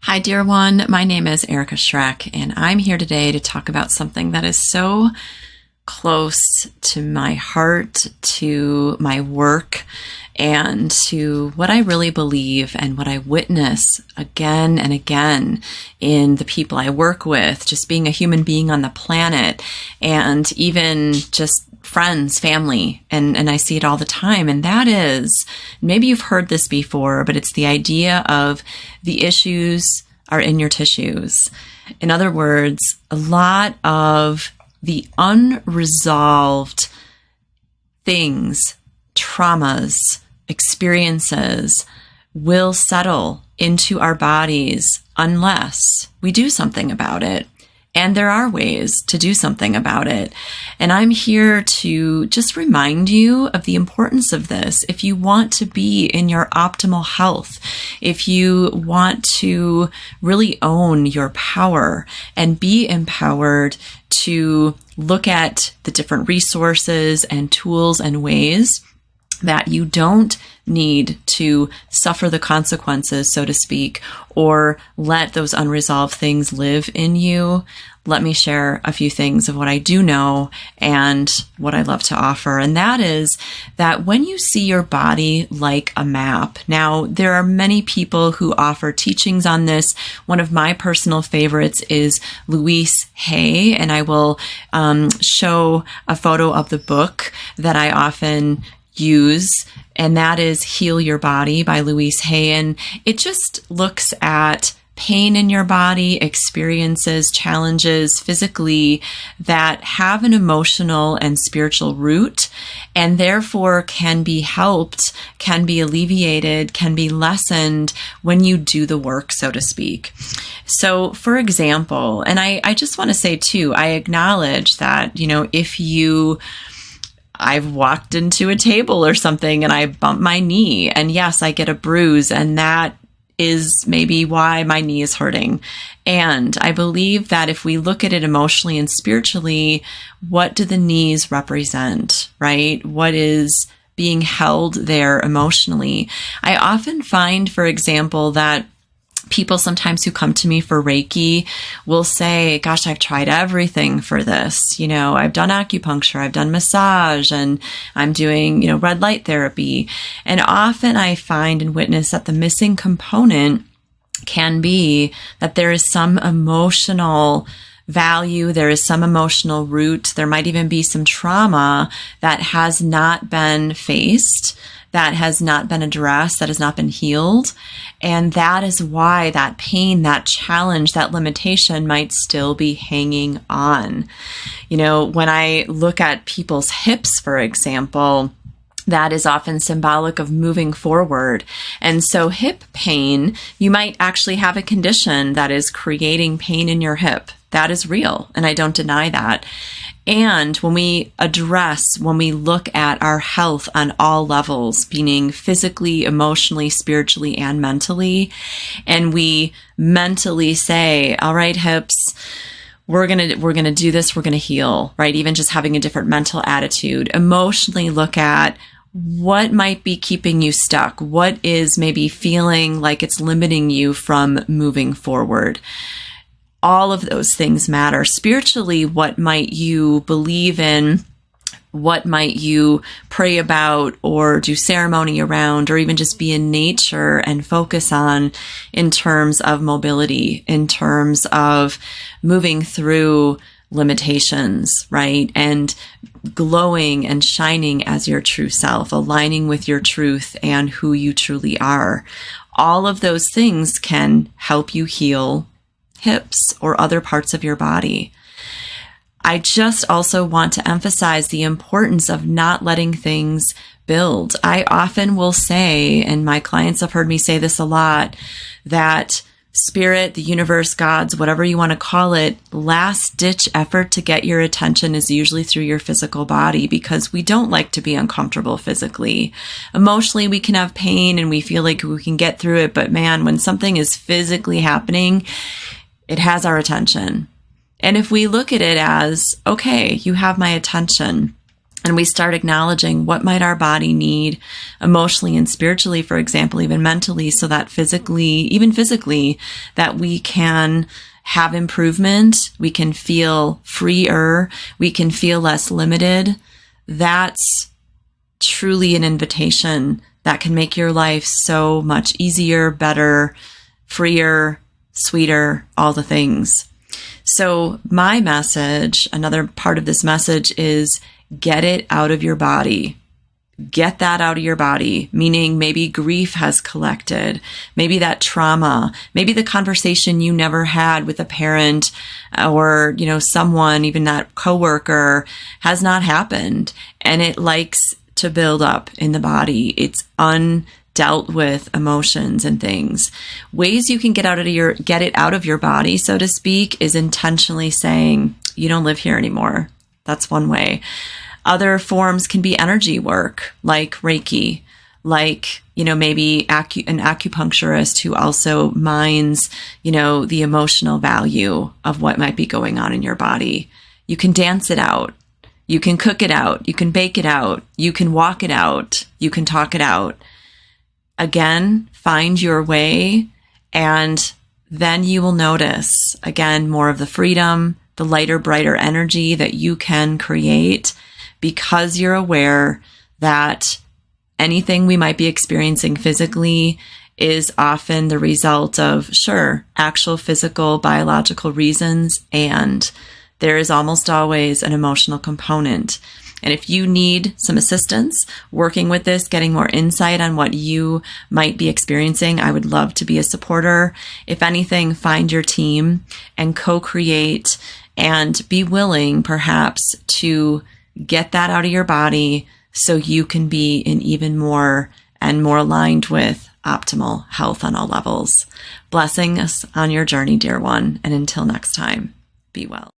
Hi, dear one. My name is Erika Schreck, and I'm here today to talk about something that is so close to my heart, to my work, and to what I really believe and what I witness again and again in the people I work with, just being a human being on the planet, and even just friends, family, and I see it all the time. And that is, maybe you've heard this before, but it's the idea of the issues are in your tissues. In other words, a lot of the unresolved things, traumas, experiences will settle into our bodies unless we do something about it. And there are ways to do something about it. And I'm here to just remind you of the importance of this. If you want to be in your optimal health, if you want to really own your power and be empowered to look at the different resources and tools and ways that you don't need to suffer the consequences, so to speak, or let those unresolved things live in you, let me share a few things of what I do know and what I love to offer. And that is that when you see your body like a map, now there are many people who offer teachings on this. One of my personal favorites is Louise Hay, and I will show a photo of the book that I often use, and that is Heal Your Body by Louise Hay. And it just looks at pain in your body, experiences, challenges physically that have an emotional and spiritual root, and therefore can be helped, can be alleviated, can be lessened when you do the work, so to speak. So, for example, and I just want to say too, I acknowledge that, if I've walked into a table or something and I bump my knee, and yes, I get a bruise, and that is maybe why my knee is hurting. And I believe that if we look at it emotionally and spiritually, what do the knees represent, right? What is being held there emotionally? I often find, for example, that people sometimes who come to me for Reiki will say, gosh, I've tried everything for this. I've done acupuncture, I've done massage, and I'm doing, red light therapy. And often I find and witness that the missing component can be that there is some emotional value, there is some emotional root, there might even be some trauma that has not been faced, that has not been addressed, that has not been healed. And that is why that pain, that challenge, that limitation might still be hanging on. When I look at people's hips, for example, that is often symbolic of moving forward. And so hip pain, you might actually have a condition that is creating pain in your hip. That is real, and I don't deny that. And when we look at our health on all levels, meaning physically, emotionally, spiritually, and mentally, and we mentally say, all right, hips, we're going to do this, we're going to heal, right? Even just having a different mental attitude. Emotionally look at what might be keeping you stuck, what is maybe feeling like it's limiting you from moving forward. All of those things matter. Spiritually, what might you believe in? What might you pray about or do ceremony around, or even just be in nature and focus on in terms of mobility, in terms of moving through limitations, right? And glowing and shining as your true self, aligning with your truth and who you truly are. All of those things can help you heal hips or other parts of your body. I just also want to emphasize the importance of not letting things build. I often will say, and my clients have heard me say this a lot, that spirit, the universe, gods, whatever you want to call it, last ditch effort to get your attention is usually through your physical body, because we don't like to be uncomfortable physically. Emotionally, we can have pain and we feel like we can get through it. But man, when something is physically happening, it has our attention. And if we look at it as, okay, you have my attention, and we start acknowledging what might our body need emotionally and spiritually, for example, even mentally, so that even physically, that we can have improvement, we can feel freer, we can feel less limited, that's truly an invitation that can make your life so much easier, better, freer, sweeter, all the things. So my message, another part of this message, is get it out of your body. Get that out of your body, meaning maybe grief has collected, maybe that trauma, maybe the conversation you never had with a parent or, someone, even that coworker, has not happened, and it likes to build up in the body. It's undealt with emotions and things. Ways you can get it out of your body, so to speak, is intentionally saying, you don't live here anymore. That's one way. Other forms can be energy work, like Reiki, like, maybe an acupuncturist who also mines, the emotional value of what might be going on in your body. You can dance it out. You can cook it out. You can bake it out. You can walk it out. You can talk it out. Again, find your way, and then you will notice, again, more of the freedom, the lighter, brighter energy that you can create, because you're aware that anything we might be experiencing physically is often the result of, actual physical, biological reasons, and there is almost always an emotional component. And if you need some assistance working with this, getting more insight on what you might be experiencing, I would love to be a supporter. If anything, find your team and co-create and be willing perhaps to get that out of your body so you can be in even more and more aligned with optimal health on all levels. Blessings on your journey, dear one. And until next time, be well.